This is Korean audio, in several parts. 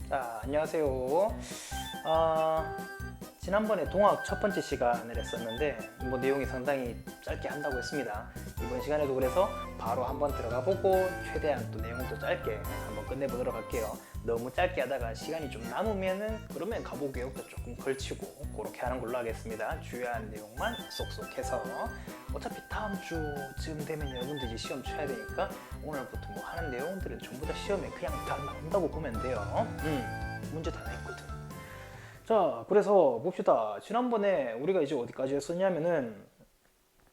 자, 안녕하세요. 아, 지난번에 동학 첫 번째 시간을 했었는데 뭐 내용이 상당히 짧게 한다고 했습니다. 이번 시간에도 그래서 바로 한번 들어가 보고 최대한 또 내용은 또 짧게 한번 끝내보도록 할게요. 너무 짧게 하다가 시간이 좀 남으면은 그러면 가보기역도 조금 걸치고 그렇게 하는 걸로 하겠습니다. 주요한 내용만 쏙쏙 해서 어차피 다음 주쯤 되면 여러분들이 시험 쳐야 되니까 오늘부터 뭐 하는 내용들은 전부 다 시험에 그냥 다 나온다고 보면 돼요. 문제 다 냈거든. 자, 그래서 봅시다. 지난번에 우리가 이제 어디까지 했었냐면은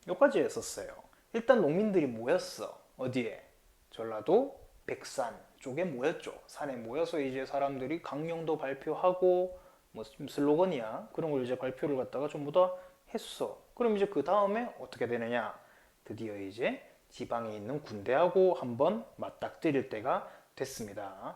여기까지 했었어요. 일단 농민들이 모였어. 어디에? 전라도 백산 쪽에 모였죠. 산에 모여서 이제 사람들이 강령도 발표하고 뭐 슬로건이야. 그런 걸 이제 발표를 갖다가 전부 다 했어. 그럼 이제 그 다음에 어떻게 되느냐? 드디어 이제 지방에 있는 군대하고 한번 맞닥뜨릴 때가 됐습니다.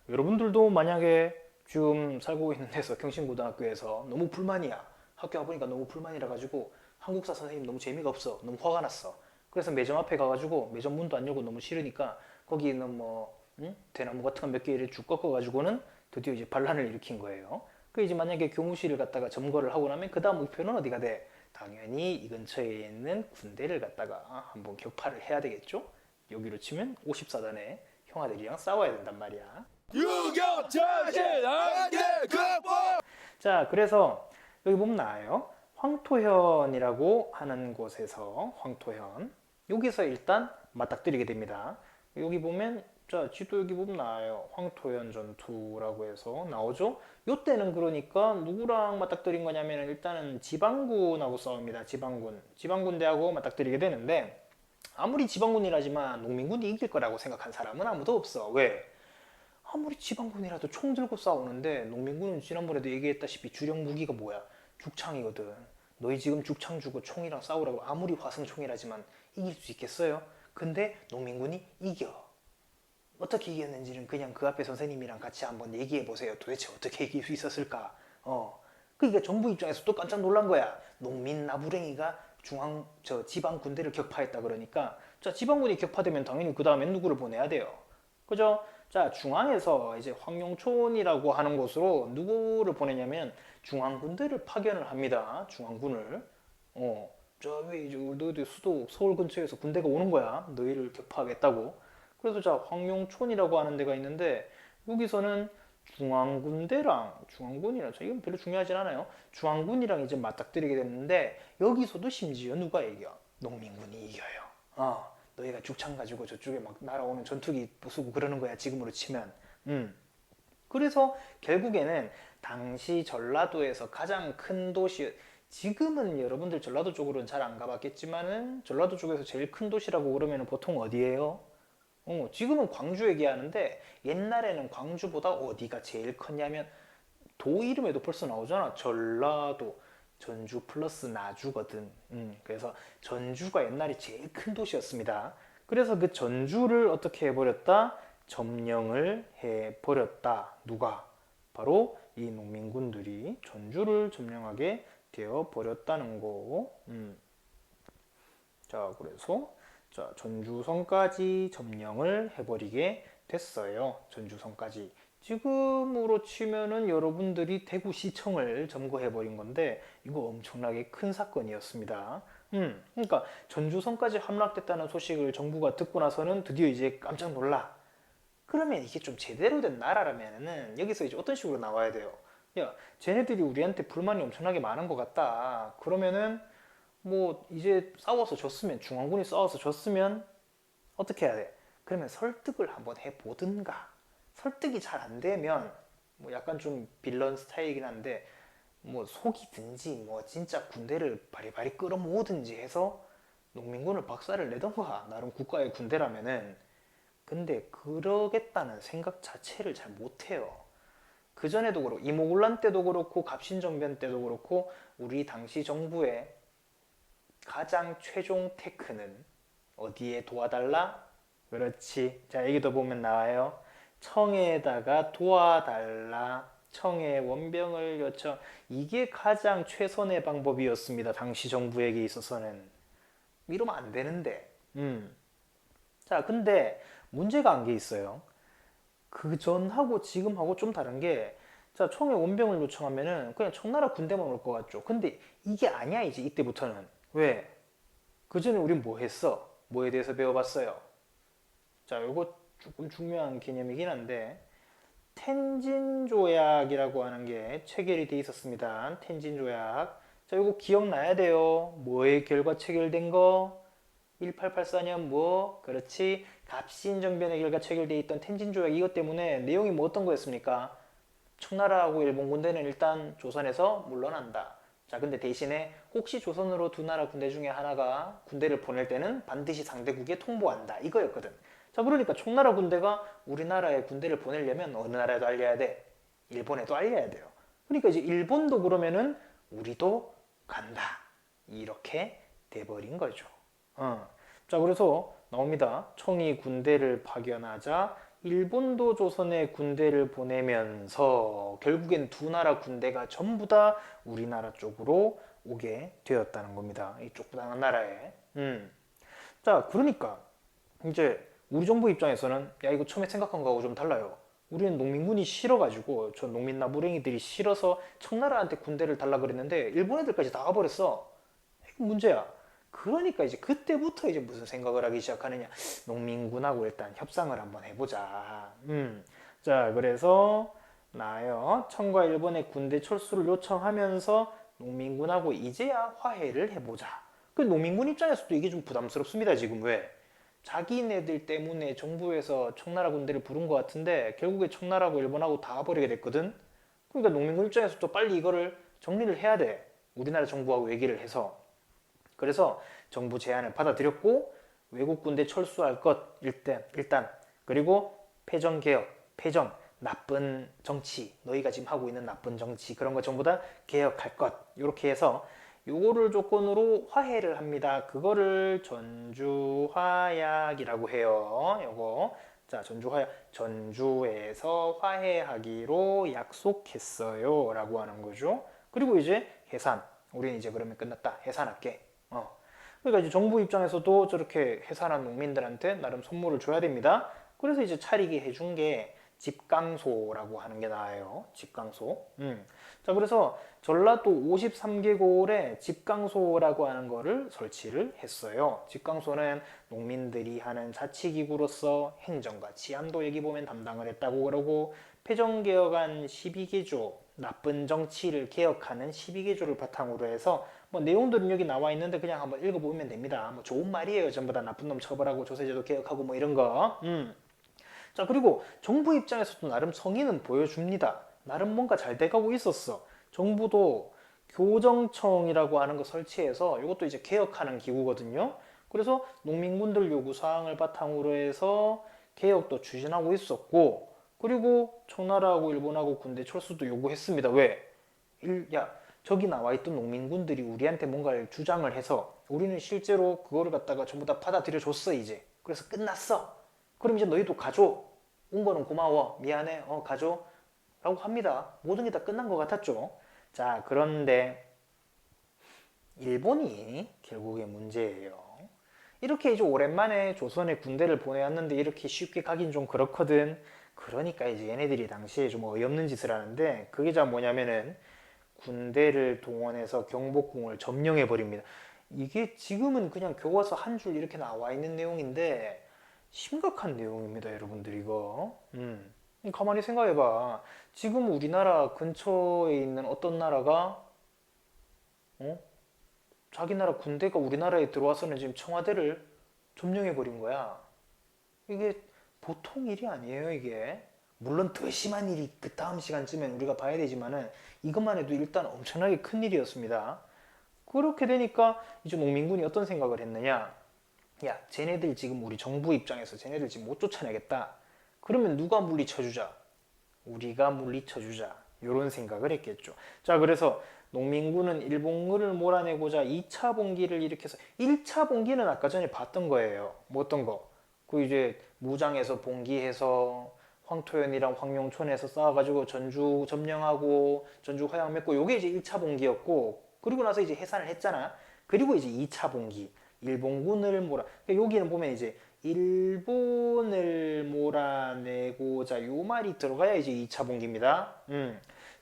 여러분들도 만약에 지금 살고 있는 데서 경신고등학교에서 너무 불만이야. 학교 와보니까 너무 불만이라 가지고 한국사 선생님 너무 재미가 없어. 너무 화가 났어. 그래서 매점 앞에 가가지고 매점 문도 안 열고 너무 싫으니까 거기 있는 뭐 대나무 같은 거 몇 개를 쭉 꺾어가지고는 드디어 이제 반란을 일으킨 거예요. 그 이제 만약에 교무실을 갖다가 점거를 하고 나면 그 다음 목표는 어디가 돼? 당연히 이 근처에 있는 군대를 갖다가 한번 격파를 해야 되겠죠? 여기로 치면 54단의 형아들이랑 싸워야 된단 말이야. 유격전신 한계 극복. 자, 그래서 여기 보면 나와요. 황토현이라고 하는 곳에서 황토현. 여기서 일단 맞닥뜨리게 됩니다. 여기 보면 자, 지도 여기 보면 나와요. 황토현 전투라고 해서 나오죠. 요때는 그러니까 누구랑 맞닥뜨린 거냐면 일단은 지방군하고 싸웁니다. 지방군. 지방군대하고 맞닥뜨리게 되는데 아무리 지방군이라지만 농민군이 이길 거라고 생각한 사람은 아무도 없어. 왜? 아무리 지방군이라도 총 들고 싸우는데 농민군은 지난번에도 얘기했다시피 주력 무기가 뭐야? 죽창이거든. 너희 지금 죽창 주고 총이랑 싸우라고 아무리 화승총이라지만 이길 수 있겠어요? 근데 농민군이 이겨. 어떻게 이겼는지는 그냥 그 앞에 선생님이랑 같이 한번 얘기해 보세요. 도대체 어떻게 이길 수 있었을까? 그러니까 정부 입장에서 또 깜짝 놀란 거야. 농민 나부랭이가 지방 군대를 격파했다 그러니까 자, 지방군이 격파되면 당연히 그 다음엔 누구를 보내야 돼요. 그죠? 자, 중앙에서 이제 황룡촌이라고 하는 곳으로 누구를 보내냐면 중앙군대를 파견을 합니다. 중앙군을. 저 위, 너희들 수도 서울 근처에서 군대가 오는 거야. 너희를 격파하겠다고. 그래서 자, 황룡촌이라고 하는 데가 있는데 여기서는 중앙군이랑 이건 별로 중요하진 않아요. 중앙군이랑 이제 맞닥뜨리게 됐는데 여기서도 심지어 누가 이겨? 농민군이 이겨요. 너희가 죽창 가지고 저쪽에 막 날아오는 전투기 부수고 그러는 거야. 지금으로 치면. 그래서 결국에는 당시 전라도에서 가장 큰 도시, 지금은 여러분들 전라도 쪽으로는 잘 안 가봤겠지만은 전라도 쪽에서 제일 큰 도시라고 그러면 보통 어디예요? 지금은 광주 얘기하는데 옛날에는 광주보다 어디가 제일 컸냐면 도 이름에도 벌써 나오잖아. 전라도. 전주 플러스 나주거든. 그래서 전주가 옛날에 제일 큰 도시였습니다. 그래서 그 전주를 어떻게 해버렸다? 점령을 해버렸다. 누가? 바로 이 농민군들이 전주를 점령하게 되어버렸다는 거. 자, 그래서 자, 전주성까지 점령을 해버리게 됐어요. 전주성까지. 지금으로 치면은 여러분들이 대구시청을 점거해버린 건데 이거 엄청나게 큰 사건이었습니다. 그러니까 전주성까지 함락됐다는 소식을 정부가 듣고 나서는 드디어 이제 깜짝 놀라. 그러면 이게 좀 제대로 된 나라라면은 여기서 이제 어떤 식으로 나와야 돼요? 야, 쟤네들이 우리한테 불만이 엄청나게 많은 것 같다. 그러면은 뭐 이제 싸워서 졌으면 중앙군이 싸워서 졌으면 어떻게 해야 돼? 그러면 설득을 한번 해보든가. 설득이 잘 안 되면 뭐 약간 좀 빌런 스타일이긴 한데 뭐 속이든지 뭐 진짜 군대를 바리바리 끌어모으든지 해서 농민군을 박살을 내던가 나름 국가의 군대라면은 근데 그러겠다는 생각 자체를 잘 못해요. 그전에도 그렇고 이모군란 때도 그렇고 갑신정변 때도 그렇고 우리 당시 정부의 가장 최종 테크는 어디에 도와달라? 그렇지. 자, 여기도 보면 나와요. 청에다가 도와달라. 청에 원병을 요청. 이게 가장 최선의 방법이었습니다. 당시 정부에게 있어서는. 이러면 안 되는데. 자, 근데 문제가 한 게 있어요. 그 전하고 지금하고 좀 다른 게, 자, 총에 원병을 요청하면은 그냥 청나라 군대만 올 것 같죠. 근데 이게 아니야, 이제 이때부터는. 왜? 그 전에 우린 뭐 했어? 뭐에 대해서 배워봤어요? 자, 요거 조금 중요한 개념이긴 한데, 텐진 조약이라고 하는 게 체결이 돼 있었습니다. 텐진 조약. 자, 요거 기억나야 돼요. 뭐의 결과 체결된 거? 1884년 뭐? 그렇지. 갑신정변의 결과 체결돼 있던 텐진 조약, 이것 때문에 내용이 뭐 어떤 거였습니까? 청나라하고 일본 군대는 일단 조선에서 물러난다. 자, 근데 대신에 혹시 조선으로 두 나라 군대 중에 하나가 군대를 보낼 때는 반드시 상대국에 통보한다. 이거였거든. 자, 그러니까 청나라 군대가 우리나라에 군대를 보내려면 어느 나라에도 알려야 돼? 일본에도 알려야 돼요. 그러니까 이제 일본도 그러면은 우리도 간다. 이렇게 돼버린 거죠. 자, 그래서 나옵니다. 청이 군대를 파견하자 일본도 조선에 군대를 보내면서 결국엔 두 나라 군대가 전부 다 우리나라 쪽으로 오게 되었다는 겁니다. 이 좁다란 나라에. 자, 그러니까 이제 우리 정부 입장에서는 야, 이거 처음에 생각한 거하고 좀 달라요. 우리는 농민군이 싫어가지고 저 농민 나부랭이들이 싫어서 청나라한테 군대를 달라 그랬는데 일본 애들까지 다 가버렸어. 이게 문제야. 그러니까 이제 그때부터 이제 무슨 생각을 하기 시작하느냐. 농민군하고 일단 협상을 한번 해보자. 자, 그래서 나요. 청과 일본의 군대 철수를 요청하면서 농민군하고 이제야 화해를 해보자. 그 농민군 입장에서도 이게 좀 부담스럽습니다. 지금 왜? 자기네들 때문에 정부에서 청나라 군대를 부른 것 같은데 결국에 청나라하고 일본하고 다 버리게 됐거든. 그러니까 농민군 입장에서도 빨리 이거를 정리를 해야 돼. 우리나라 정부하고 얘기를 해서. 그래서 정부 제안을 받아들였고 외국 군대 철수할 것 일단 그리고 패전 개혁, 패전, 나쁜 정치, 너희가 지금 하고 있는 나쁜 정치 그런 거 전부 다 개혁할 것 이렇게 해서 요거를 조건으로 화해를 합니다. 그거를 전주화약이라고 해요. 요거 자, 전주에서 화해하기로 약속했어요 라고 하는 거죠. 그리고 이제 해산, 우리는 이제 그러면 끝났다, 해산할게. 그러니까 이제 정부 입장에서도 저렇게 해산한 농민들한테 나름 선물을 줘야 됩니다. 그래서 이제 차리게 해준 게 집강소라고 하는 게 나와요. 집강소. 자, 그래서 전라도 53계곡에 집강소라고 하는 거를 설치를 했어요. 집강소는 농민들이 하는 자치기구로서 행정과 치안도 여기 보면 담당을 했다고 그러고 패전개혁안 12개조, 나쁜 정치를 개혁하는 12개조를 바탕으로 해서 뭐 내용들은 여기 나와 있는데 그냥 한번 읽어보면 됩니다. 뭐 좋은 말이에요. 전부 다 나쁜 놈 처벌하고 조세제도 개혁하고 뭐 이런 거. 자, 그리고 정부 입장에서도 나름 성의는 보여줍니다. 나름 뭔가 잘 돼가고 있었어. 정부도 교정청이라고 하는 거 설치해서 이것도 이제 개혁하는 기구거든요. 그래서 농민군들 요구사항을 바탕으로 해서 개혁도 추진하고 있었고, 그리고 청나라하고 일본하고 군대 철수도 요구했습니다. 왜? 야, 저기 나와 있던 농민군들이 우리한테 뭔가를 주장을 해서 우리는 실제로 그거를 갖다가 전부 다 받아들여 줬어 이제. 그래서 끝났어. 그럼 이제 너희도 가줘. 온 거는 고마워. 미안해. 가줘. 라고 합니다. 모든 게 다 끝난 것 같았죠. 자, 그런데 일본이 결국에 문제예요. 이렇게 이제 오랜만에 조선에 군대를 보내왔는데 이렇게 쉽게 가긴 좀 그렇거든. 그러니까 이제 얘네들이 당시에 좀 어이없는 짓을 하는데 그게 자 뭐냐면은 군대를 동원해서 경복궁을 점령해 버립니다. 이게 지금은 그냥 교과서 한 줄 이렇게 나와 있는 내용인데 심각한 내용입니다, 여러분들 이거. 가만히 생각해봐. 지금 우리나라 근처에 있는 어떤 나라가 자기 나라 군대가 우리나라에 들어와서는 지금 청와대를 점령해 버린 거야. 이게 보통 일이 아니에요, 이게. 물론 더 심한 일이 그 다음 시간쯤엔 우리가 봐야 되지만은 이것만 해도 일단 엄청나게 큰 일이었습니다. 그렇게 되니까 이제 농민군이 어떤 생각을 했느냐? 야, 쟤네들 지금 우리 정부 입장에서 쟤네들 지금 못 쫓아내겠다. 그러면 누가 물리쳐주자? 우리가 물리쳐주자. 이런 생각을 했겠죠. 자, 그래서 농민군은 일본군을 몰아내고자 2차 봉기를 일으켜서 1차 봉기는 아까 전에 봤던 거예요. 뭐 어떤 거? 그 이제 무장해서 봉기해서 황토현이랑 황룡촌에서 싸워가지고 전주 점령하고 전주 화약 맺고 요게 이제 1차 봉기였고 그리고 나서 이제 해산을 했잖아. 그리고 이제 2차 봉기 일본군을 몰아 그러니까 여기는 보면 이제 일본을 몰아내고자 요 말이 들어가야 이제 2차 봉기입니다.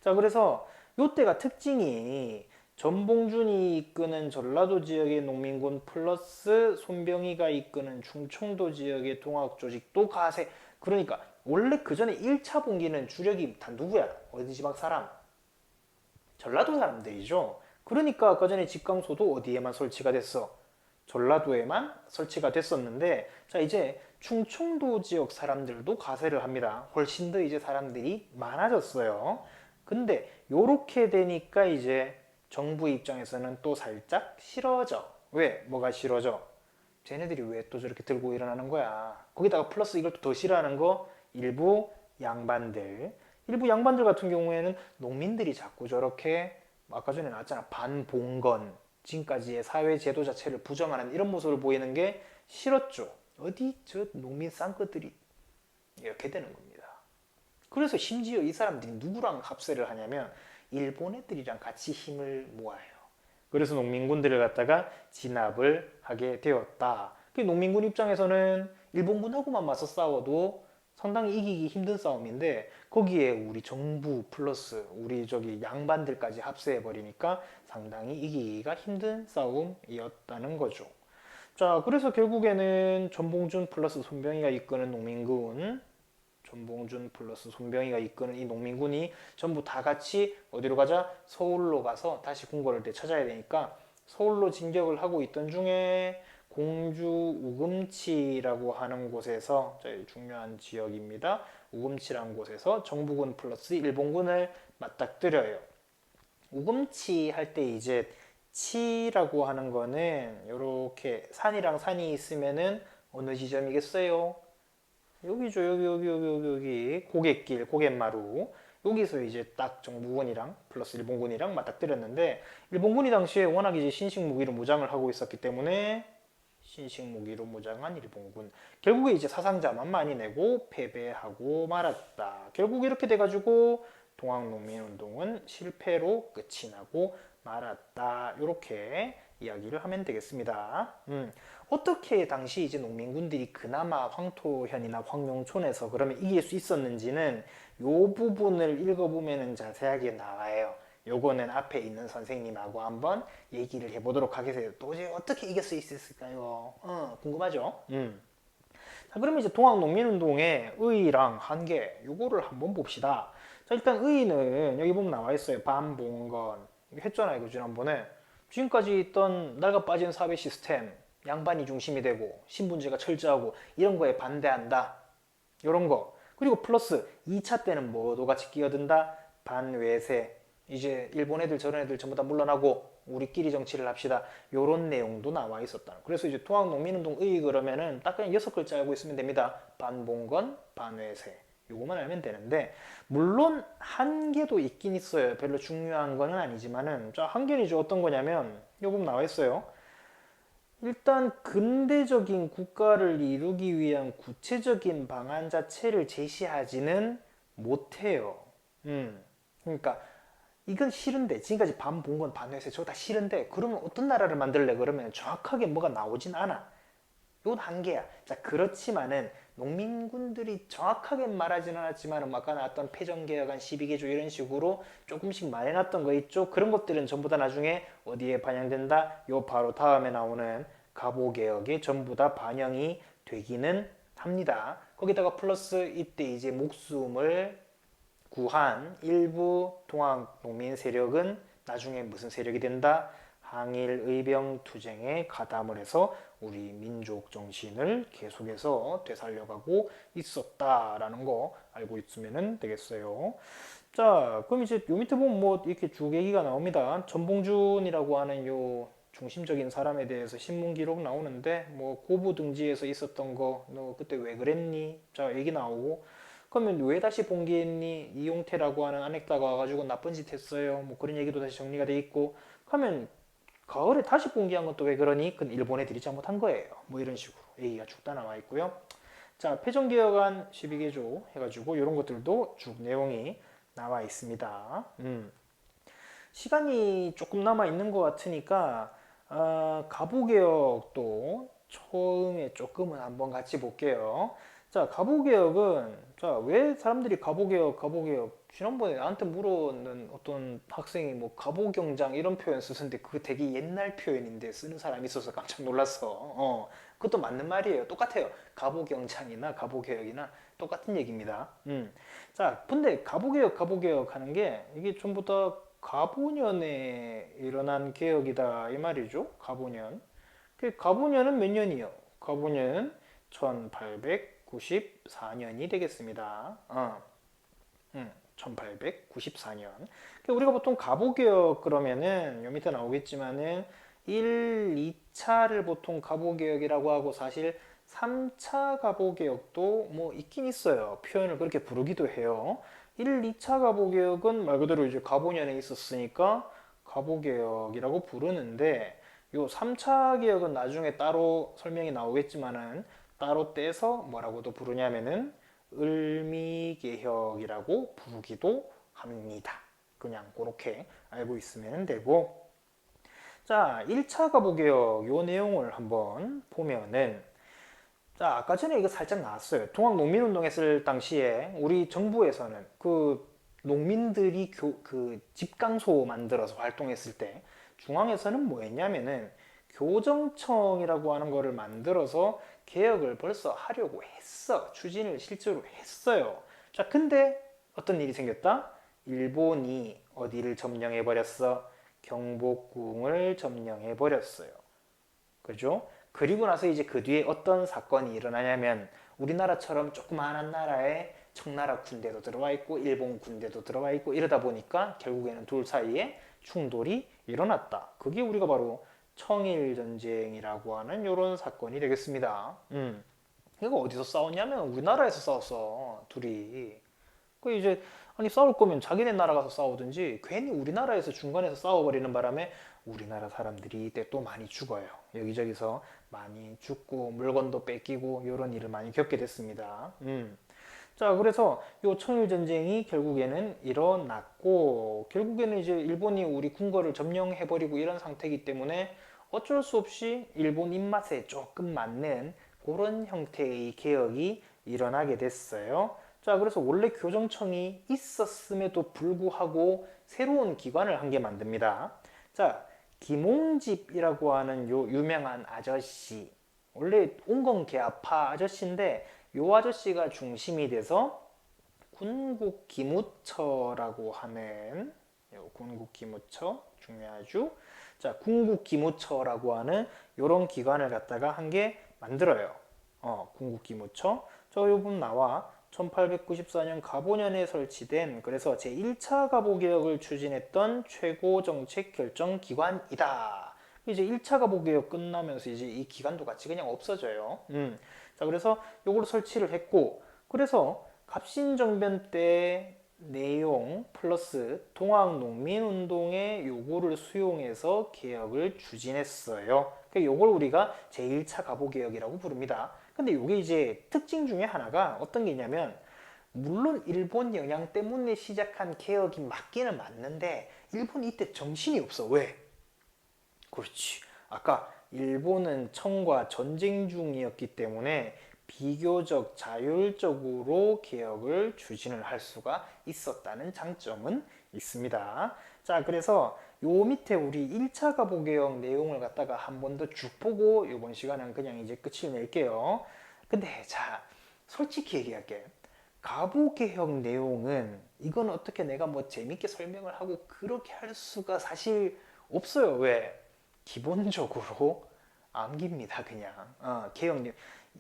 자, 그래서 요때가 특징이 전봉준이 이끄는 전라도 지역의 농민군 플러스 손병희가 이끄는 충청도 지역의 동학조직도 가세. 그러니까 원래 그 전에 1차 봉기는 주력이 다 누구야? 어디 지방 사람? 전라도 사람들이죠. 그러니까 아까 전에 집강소도 어디에만 설치가 됐어? 전라도에만 설치가 됐었는데, 자, 이제 충청도 지역 사람들도 가세를 합니다. 훨씬 더 이제 사람들이 많아졌어요. 근데 요렇게 되니까 이제 정부 입장에서는 또 살짝 싫어져. 왜? 뭐가 싫어져? 쟤네들이 왜 또 저렇게 들고 일어나는 거야? 거기다가 플러스 이걸 또 더 싫어하는 거 일부 양반들. 일부 양반들 같은 경우에는 농민들이 자꾸 저렇게 아까 전에 나왔잖아. 반봉건. 지금까지의 사회 제도 자체를 부정하는 이런 모습을 보이는 게 싫었죠. 어디 저 농민 쌍꺼들이 이렇게 되는 겁니다. 그래서 심지어 이 사람들이 누구랑 합세를 하냐면 일본 애들이랑 같이 힘을 모아요. 그래서 농민군들을 갖다가 진압을 하게 되었다. 그 농민군 입장에서는 일본군하고만 맞서 싸워도 상당히 이기기 힘든 싸움인데 거기에 우리 정부 플러스 우리 저기 양반들까지 합세해 버리니까 상당히 이기기가 힘든 싸움이었다는 거죠. 자, 그래서 결국에는 전봉준 플러스 손병희가 이끄는 농민군, 전봉준 플러스 손병희가 이끄는 이 농민군이 전부 다 같이 어디로 가자? 서울로 가서 다시 궁궐을 되찾아야 되니까 서울로 진격을 하고 있던 중에 공주 우금치라고 하는 곳에서 중요한 지역입니다. 우금치라는 곳에서 정부군 플러스 일본군을 맞닥뜨려요. 우금치 할 때 이제 치라고 하는 거는 이렇게 산이랑 산이 있으면은 어느 지점이겠어요? 여기죠. 여기 고갯길, 고갯마루. 여기서 이제 딱 정부군이랑 플러스 일본군이랑 맞닥뜨렸는데 일본군이 당시에 워낙 이제 신식 무기로 무장을 하고 있었기 때문에 신식 무기로 무장한 일본군. 결국에 이제 사상자만 많이 내고 패배하고 말았다. 결국 이렇게 돼가지고 동학농민운동은 실패로 끝이 나고 말았다. 이렇게 이야기를 하면 되겠습니다. 어떻게 당시 이제 농민군들이 그나마 황토현이나 황룡촌에서 그러면 이길 수 있었는지는 요 부분을 읽어보면 자세하게 나와요. 요거는 앞에 있는 선생님하고 한번 얘기를 해보도록 하겠어요. 도저히 어떻게 이길 수 있었을까요? 궁금하죠? 자, 그러면 이제 동학농민운동의 의의랑 한계, 요거를 한번 봅시다. 자, 일단 의의는 여기 보면 나와 있어요. 반봉건. 했잖아요, 그 지난번에. 지금까지 있던 낡아 빠진 사회 시스템, 양반이 중심이 되고 신분제가 철저하고 이런 거에 반대한다. 요런 거. 그리고 플러스 2차 때는 뭐도 같이 끼어든다? 반외세. 이제 일본 애들 저런 애들 전부 다 물러나고 우리끼리 정치를 합시다. 요런 내용도 나와 있었다. 그래서 이제 통학농민운동 의 그러면은 딱 그냥 6글자 알고 있으면 됩니다. 반봉건, 반외세. 요거만 알면 되는데 물론 한계도 있긴 있어요. 별로 중요한 거는 아니지만은 자, 한계는 이제 어떤 거냐면 요 부분 나와 있어요. 일단 근대적인 국가를 이루기 위한 구체적인 방안 자체를 제시하지는 못해요. 그러니까 이건 싫은데 지금까지 반봉건 반회세 저거 다 싫은데 그러면 어떤 나라를 만들래? 그러면 정확하게 뭐가 나오진 않아. 이건 한계야. 자, 그렇지만은 농민군들이 정확하게 말하지는 않았지만 아까 나왔던 패전개혁안 12개조 이런 식으로 조금씩 말해놨던 거 있죠. 그런 것들은 전부 다 나중에 어디에 반영된다? 요 바로 다음에 나오는 가보개혁에 전부 다 반영이 되기는 합니다. 거기다가 플러스 이때 이제 목숨을 구한 일부 동학 농민 세력은 나중에 무슨 세력이 된다? 항일 의병 투쟁에 가담을 해서 우리 민족 정신을 계속해서 되살려가고 있었다라는 거 알고 있으면 되겠어요. 자, 그럼 이제 요 밑에 보면 뭐 이렇게 쭉 얘기가 나옵니다. 전봉준이라고 하는 요 중심적인 사람에 대해서 신문 기록 나오는데 뭐 고부 등지에서 있었던 거 너 그때 왜 그랬니? 자, 얘기 나오고 그러면 왜 다시 봉기했니? 이용태라고 하는 아넥다가 와가지고 나쁜 짓 했어요. 뭐 그런 얘기도 다시 정리가 돼 있고 그러면 가을에 다시 봉기한 건 또 왜 그러니? 그건 일본 애들이 잘못한 거예요. 뭐 이런 식으로 얘기가 쭉 다 나와 있고요. 자, 패전개혁안 12개조 해가지고 이런 것들도 쭉 내용이 나와 있습니다. 시간이 조금 남아 있는 것 같으니까 가부개혁도 처음에 조금은 한번 같이 볼게요. 자, 가보개혁은, 자, 왜 사람들이 가보개혁, 지난번에 나한테 물어는 어떤 학생이 뭐 가보경장 이런 표현 쓰는데 그거 되게 옛날 표현인데 쓰는 사람이 있어서 깜짝 놀랐어. 그것도 맞는 말이에요. 똑같아요. 가보경장이나 가보개혁이나 똑같은 얘기입니다. 자, 근데 가보개혁 하는 게 이게 전부 다 가보년에 일어난 개혁이다 이 말이죠. 가보년. 그 가보년은 몇 년이요? 가보년은 1894년이 되겠습니다. 1894년. 우리가 보통 가보개혁 그러면은 요 밑에 나오겠지만은 1, 2차를 보통 가보개혁이라고 하고 사실 3차 가보개혁도 뭐 있긴 있어요. 표현을 그렇게 부르기도 해요. 1, 2차 가보개혁은 말 그대로 이제 가보년에 있었으니까 가보개혁이라고 부르는데 요 3차 개혁은 나중에 따로 설명이 나오겠지만은 따로 떼서 뭐라고도 부르냐면은 을미개혁이라고 부르기도 합니다. 그냥 그렇게 알고 있으면 되고. 자, 1차 가보개혁 요 내용을 한번 보면은 자, 아까 전에 이거 살짝 나왔어요. 동학농민운동 했을 당시에 우리 정부에서는 그 농민들이 그 집강소 만들어서 활동했을 때 중앙에서는 뭐 했냐면은 교정청이라고 하는 거를 만들어서 개혁을 벌써 하려고 했어. 추진을 실제로 했어요. 자, 근데 어떤 일이 생겼다? 일본이 어디를 점령해 버렸어? 경복궁을 점령해 버렸어요. 그죠? 그리고 나서 이제 그 뒤에 어떤 사건이 일어나냐면 우리나라처럼 조그마한 나라에 청나라 군대도 들어와 있고 일본 군대도 들어와 있고 이러다 보니까 결국에는 둘 사이에 충돌이 일어났다. 그게 우리가 바로 청일전쟁이라고 하는 이런 사건이 되겠습니다. 이거 어디서 싸웠냐면 우리나라에서 싸웠어. 둘이. 그 이제 아니 싸울 거면 자기네 나라 가서 싸우든지 괜히 우리나라에서 중간에서 싸워버리는 바람에 우리나라 사람들이 이때 또 많이 죽어요. 여기저기서 많이 죽고 물건도 뺏기고 이런 일을 많이 겪게 됐습니다. 자, 그래서 요 청일전쟁이 결국에는 일어났고 결국에는 이제 일본이 우리 궁궐을 점령해버리고 이런 상태이기 때문에 어쩔 수 없이 일본 입맛에 조금 맞는 그런 형태의 개혁이 일어나게 됐어요. 자, 그래서 원래 교정청이 있었음에도 불구하고 새로운 기관을 한 개 만듭니다. 자, 김홍집이라고 하는 요 유명한 아저씨, 원래 온건계아파 아저씨인데 요 아저씨가 중심이 돼서 군국기무처라고 하는 요 군국기무처 중요하죠. 자, 군국기무처라고 하는 요런 기관을 갖다가 한 개 만들어요. 군국기무처. 저 요분 나와 1894년 가보년에 설치된 그래서 제1차 가보개혁을 추진했던 최고정책결정기관이다. 이제 1차 가보개혁 끝나면서 이제 이 기관도 같이 그냥 없어져요. 자, 그래서 요걸 설치를 했고 그래서 갑신정변 때 내용 플러스 동학농민운동의 요구를 수용해서 개혁을 추진했어요. 그러니까 요걸 우리가 제1차 가보개혁이라고 부릅니다. 근데 이게 이제 특징 중에 하나가 어떤 게 있냐면 물론 일본 영향 때문에 시작한 개혁이 맞기는 맞는데 일본이 이때 정신이 없어. 왜? 그렇지. 아까 일본은 청과 전쟁 중이었기 때문에 비교적 자율적으로 개혁을 추진을 할 수가 있었다는 장점은 있습니다. 자, 그래서 요 밑에 우리 1차 가보개혁 내용을 갖다가 한 번 더 쭉 보고 이번 시간은 그냥 이제 끝을 낼게요. 근데 자, 솔직히 얘기할게. 가보개혁 내용은 이건 어떻게 내가 뭐 재밌게 설명을 하고 그렇게 할 수가 사실 없어요. 왜? 기본적으로 암기입니다. 그냥 개혁 내용.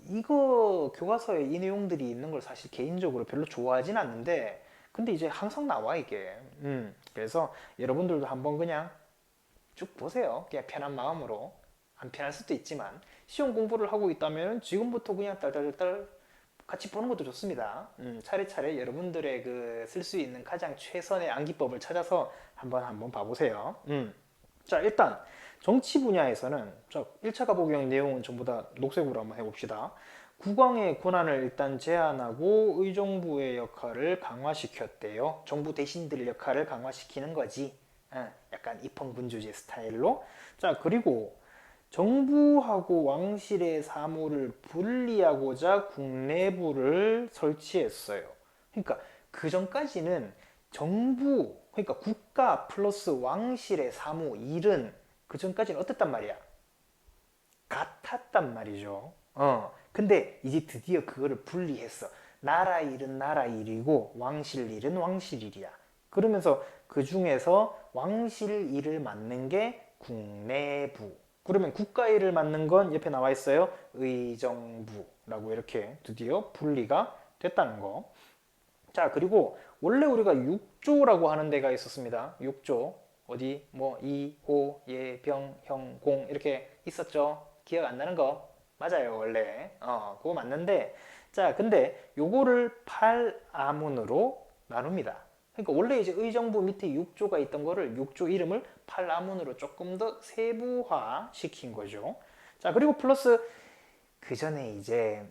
이거 교과서에 이 내용들이 있는 걸 사실 개인적으로 별로 좋아하진 않는데 근데 이제 항상 나와 이게. 그래서 여러분들도 한번 그냥 쭉 보세요. 그냥 편한 마음으로. 안 편할 수도 있지만 시험 공부를 하고 있다면 지금부터 그냥 딸딸딸 같이 보는 것도 좋습니다. 차례차례 여러분들의 그 쓸 수 있는 가장 최선의 암기법을 찾아서 한번 봐보세요. 자, 일단 정치 분야에서는 자, 1차 가보개혁 내용은 전부 다 녹색으로 한번 해봅시다. 국왕의 권한을 일단 제한하고 의정부의 역할을 강화시켰대요. 정부 대신들 역할을 강화시키는 거지. 약간 입헌군주제 스타일로. 자, 그리고 정부하고 왕실의 사무를 분리하고자 국내부를 설치했어요. 그러니까 그 전까지는 정부, 그러니까 국가 플러스 왕실의 사무, 일은 그 전까지는 어땠단 말이야? 같았단 말이죠. 근데 이제 드디어 그거를 분리했어. 나라 일은 나라 일이고 왕실 일은 왕실 일이야. 그러면서 그 중에서 왕실 일을 맡는 게 국내부. 그러면 국가 일을 맡는 건 옆에 나와 있어요. 의정부라고 이렇게 드디어 분리가 됐다는 거. 자, 그리고 원래 우리가 6조라고 하는 데가 있었습니다. 6조. 어디 뭐 이, 호, 예, 병, 형, 공 이렇게 있었죠. 기억 안 나는 거 맞아요. 원래 그거 맞는데, 자 근데 요거를 8아문으로 나눕니다. 그러니까 원래 이제 의정부 밑에 6조가 있던 거를 6조 이름을 8아문으로 조금 더 세부화 시킨 거죠. 자, 그리고 플러스 그 전에 이제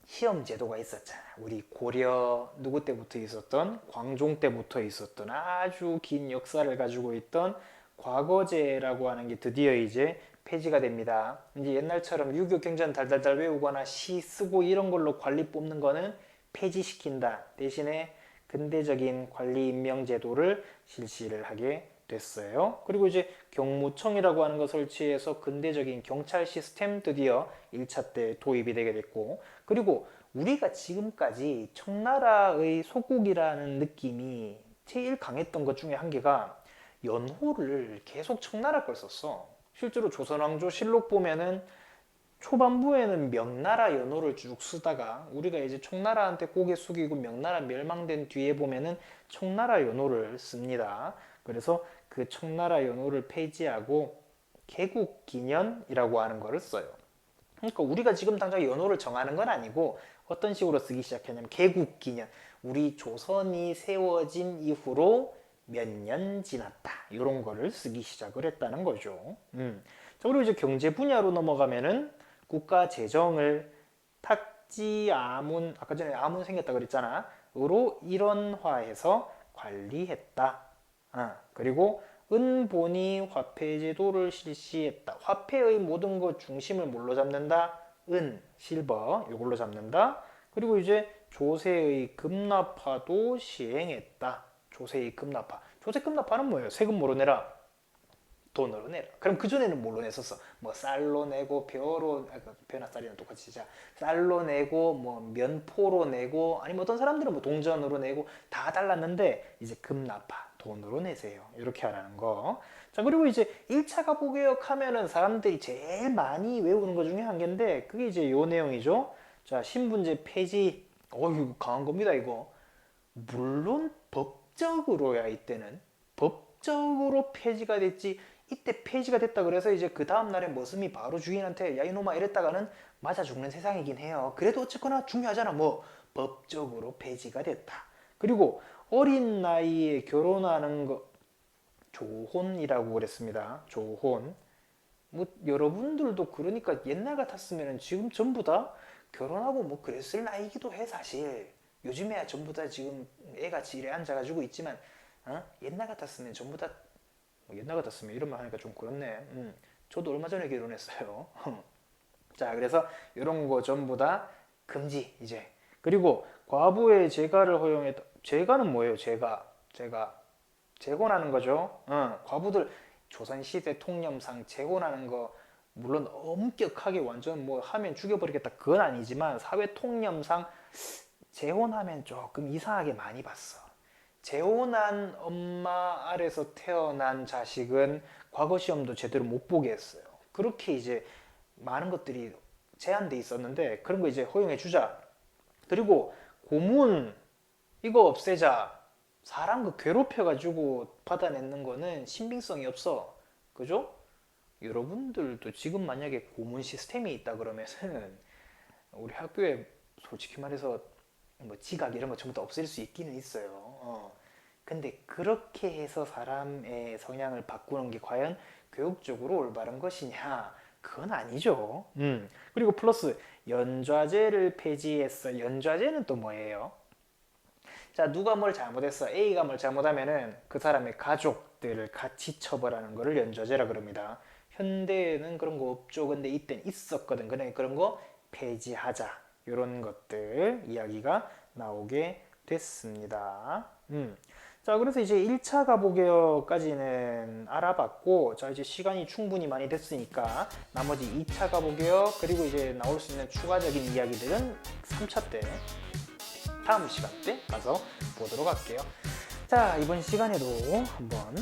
시험 제도가 있었잖아. 우리 고려 누구 때부터 있었던, 광종 때부터 있었던 아주 긴 역사를 가지고 있던 과거제라고 하는 게 드디어 이제 폐지가 됩니다. 이제 옛날처럼 유교 경전 달달달 외우거나 시 쓰고 이런 걸로 관리 뽑는 거는 폐지시킨다. 대신에 근대적인 관리 임명 제도를 실시를 하게 됐어요. 그리고 이제 경무청이라고 하는 거 설치해서 근대적인 경찰 시스템 드디어 1차 때 도입이 되게 됐고, 그리고 우리가 지금까지 청나라의 소국이라는 느낌이 제일 강했던 것 중에 한 개가 연호를 계속 청나라 걸 썼어. 실제로 조선왕조 실록 보면은 초반부에는 명나라 연호를 쭉 쓰다가 우리가 이제 청나라한테 고개 숙이고 명나라 멸망된 뒤에 보면은 청나라 연호를 씁니다. 그래서 그 청나라 연호를 폐지하고 개국기년이라고 하는 거를 써요. 그러니까 우리가 지금 당장 연호를 정하는 건 아니고 어떤 식으로 쓰기 시작했냐면 개국기년, 우리 조선이 세워진 이후로 몇 년 지났다, 이런 거를 쓰기 시작을 했다는 거죠. 자, 그리고 이제 경제 분야로 넘어가면은 국가 재정을 탁지 아문, 아까 전에 아문 생겼다 그랬잖아, 으로 일원화해서 관리했다. 그리고 은본위 화폐 제도를 실시했다. 화폐의 모든 것 중심을 뭘로 잡는다? 은, 실버, 이걸로 잡는다. 그리고 이제 조세의 급납화도 시행했다. 조세의 급납화. 조세 급납화는 뭐예요? 세금 뭐로 내라? 돈으로 내라. 그럼 그전에는 뭘로 냈었어? 뭐 쌀로 내고 벼로, 벼나 쌀이랑 똑같이 자, 쌀로 내고 뭐 면포로 내고, 아니면 어떤 사람들은 뭐 동전으로 내고 다 달랐는데 이제 급납화, 돈으로 내세요. 이렇게 하라는 거. 자, 그리고 이제 1차 가부개혁 하면은 사람들이 제일 많이 외우는 것 중에 한 개인데 그게 이제 요 내용이죠. 자, 신분제 폐지. 이거 강한 겁니다, 이거. 물론 법적으로야, 이때는 법적으로 폐지가 됐지. 이때 폐지가 됐다 그래서 이제 그 다음 날에 머슴이 바로 주인한테 야 이놈아 이랬다가는 맞아 죽는 세상이긴 해요. 그래도 어쨌거나 중요하잖아. 뭐 법적으로 폐지가 됐다. 그리고 어린 나이에 결혼하는 거 조혼이라고 그랬습니다. 조혼. 뭐 여러분들도 그러니까 옛날 같았으면 지금 전부 다 결혼하고 뭐 그랬을 나이기도 해 사실. 요즘에야 전부 다 지금 애같이 이래 앉아가지고 있지만 옛날 같았으면 전부 다 옛날 같았으면 이런 말 하니까 좀 그렇네. 저도 얼마 전에 결혼했어요. 자, 그래서 이런 거 전부 다 금지 이제. 그리고 과부의 재가를 허용했다. 재가는 뭐예요? 재혼하는 거죠. 과부들 조선시대 통념상 재혼하는 거 물론 엄격하게 완전 뭐 하면 죽여버리겠다 그건 아니지만 사회 통념상 재혼하면 조금 이상하게 많이 봤어. 재혼한 엄마 아래서 태어난 자식은 과거 시험도 제대로 못 보게 했어요. 그렇게 이제 많은 것들이 제한돼 있었는데 그런 거 이제 허용해 주자. 그리고 고문 이거 없애자. 사람 그 괴롭혀가지고 받아내는 거는 신빙성이 없어. 그죠? 여러분들도 지금 만약에 고문 시스템이 있다 그러면은 우리 학교에 솔직히 말해서 뭐 지각 이런 거 전부 다 없앨 수 있기는 있어요. 근데 그렇게 해서 사람의 성향을 바꾸는 게 과연 교육적으로 올바른 것이냐? 그건 아니죠. 그리고 플러스 연좌제를 폐지했어. 연좌제는 또 뭐예요? 자, 누가 뭘 잘못했어? A가 뭘 잘못하면은 그 사람의 가족들을 같이 처벌하는 거를 연좌제라 그럽니다. 현대에는 그런 거 없죠. 근데 이때는 있었거든. 그러니까 그런 거 폐지하자. 이런 것들 이야기가 나오게 됐습니다. 자, 그래서 이제 1차 가보개혁까지는 알아봤고, 자, 이제 시간이 충분히 많이 됐으니까 나머지 2차 가보개혁 그리고 이제 나올 수 있는 추가적인 이야기들은 3차 때, 다음 시간 때 가서 보도록 할게요. 자, 이번 시간에도 한번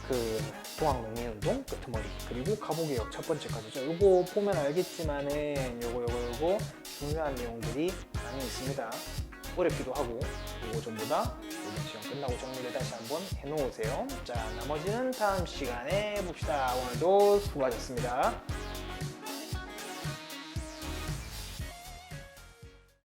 그 동학농민운동 끄트머리 그리고 가보개혁 첫 번째 과제죠. 요거 보면 알겠지만은 요거 중요한 내용들이 많이 있습니다. 어렵기도 하고 요거 전부 다 이번 시간 끝나고 정리를 다시 한번 해놓으세요. 자, 나머지는 다음 시간에 봅시다. 오늘도 수고하셨습니다.